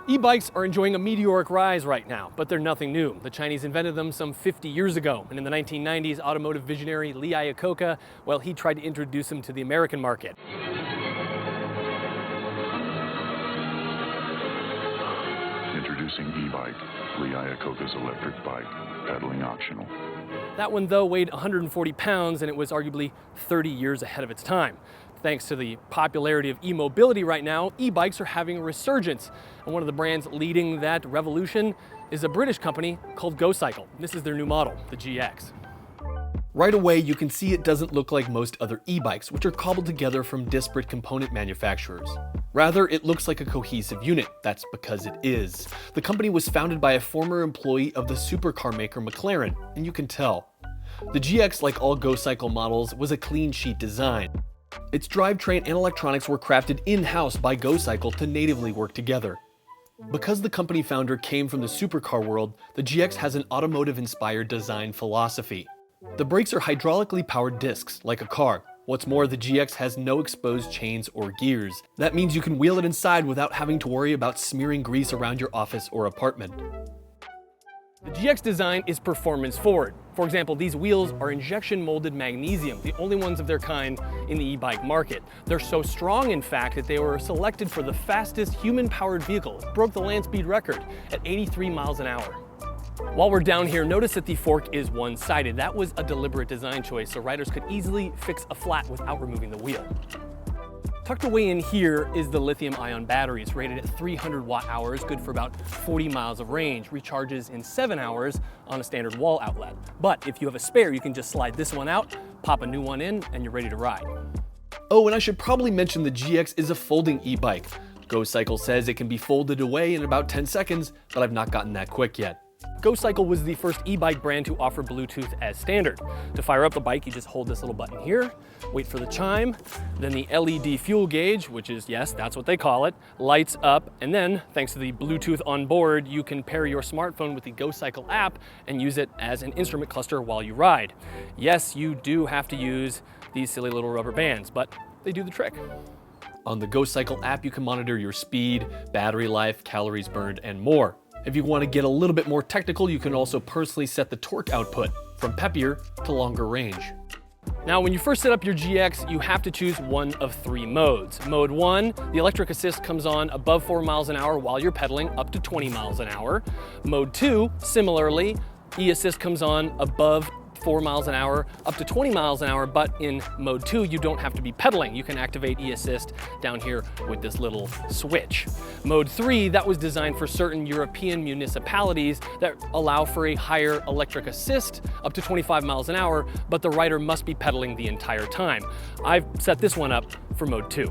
E-bikes are enjoying a meteoric rise right now, but they're nothing new. The Chinese invented them some 50 years ago, and in the 1990s, automotive visionary Lee Iacocca, well, he tried to introduce them to the American market. Introducing e-bike, Lee Iacocca's electric bike, pedaling optional. That one, though, weighed 140 pounds, and it was arguably 30 years ahead of its time. Thanks to the popularity of e-mobility right now, e-bikes are having a resurgence. And one of the brands leading that revolution is a British company called Gocycle. This is their new model, the GX. Right away, you can see it doesn't look like most other e-bikes, which are cobbled together from disparate component manufacturers. Rather, it looks like a cohesive unit. That's because it is. The company was founded by a former employee of the supercar maker McLaren, and you can tell. The GX, like all Gocycle models, was a clean sheet design. Its drivetrain and electronics were crafted in-house by Gocycle to natively work together. Because the company founder came from the supercar world, the GX has an automotive-inspired design philosophy. The brakes are hydraulically powered discs, like a car. What's more, the GX has no exposed chains or gears. That means you can wheel it inside without having to worry about smearing grease around your office or apartment. The GX design is performance forward. For example, these wheels are injection molded magnesium, the only ones of their kind in the e-bike market. They're so strong, in fact, that they were selected for the fastest human-powered vehicle. It broke the land speed record at 83 miles an hour. While we're down here, notice that the fork is one-sided. That was a deliberate design choice, so riders could easily fix a flat without removing the wheel. Tucked away in here is the lithium-ion batteries, rated at 300 watt-hours, good for about 40 miles of range, recharges in 7 hours on a standard wall outlet. But if you have a spare, you can just slide this one out, pop a new one in, and you're ready to ride. Oh, and I should probably mention the GX is a folding e-bike. Gocycle says it can be folded away in about 10 seconds, but I've not gotten that quick yet. Gocycle was the first e-bike brand to offer Bluetooth as standard. To fire up the bike, you just hold this little button here, wait for the chime, then the LED fuel gauge, which is, yes, that's what they call it, lights up, and then, thanks to the Bluetooth on board, you can pair your smartphone with the Gocycle app and use it as an instrument cluster while you ride. Yes, you do have to use these silly little rubber bands, but they do the trick. On the Gocycle app, you can monitor your speed, battery life, calories burned, and more. If you want to get a little bit more technical, you can also personally set the torque output from peppier to longer range. Now, when you first set up your GX, you have to choose one of 3 modes. Mode 1, the electric assist comes on above 4 miles an hour while you're pedaling up to 20 miles an hour. Mode 2, similarly, e-assist comes on above 4 miles an hour up to 20 miles an hour, but in mode 2 you don't have to be pedaling. You can activate e-assist down here with this little switch. Mode 3, that was designed for certain European municipalities that allow for a higher electric assist up to 25 miles an hour, but the rider must be pedaling the entire time. I've set this one up for mode 2.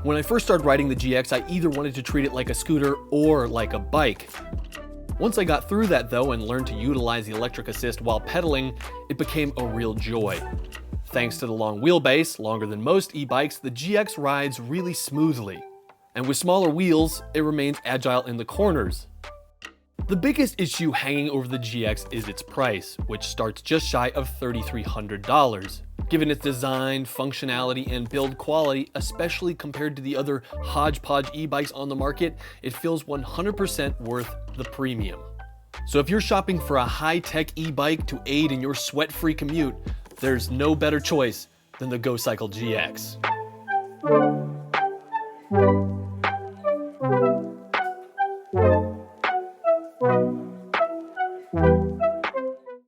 When I first started riding the GX, I either wanted to treat it like a scooter or like a bike. Once I got through that though and learned to utilize the electric assist while pedaling, it became a real joy. Thanks to the long wheelbase, longer than most e-bikes, the GX rides really smoothly. And with smaller wheels, it remains agile in the corners. The biggest issue hanging over the GX is its price, which starts just shy of $3,300. Given its design, functionality, and build quality, especially compared to the other hodgepodge e-bikes on the market, it feels 100% worth the premium. So if you're shopping for a high-tech e-bike to aid in your sweat-free commute, there's no better choice than the Gocycle GX.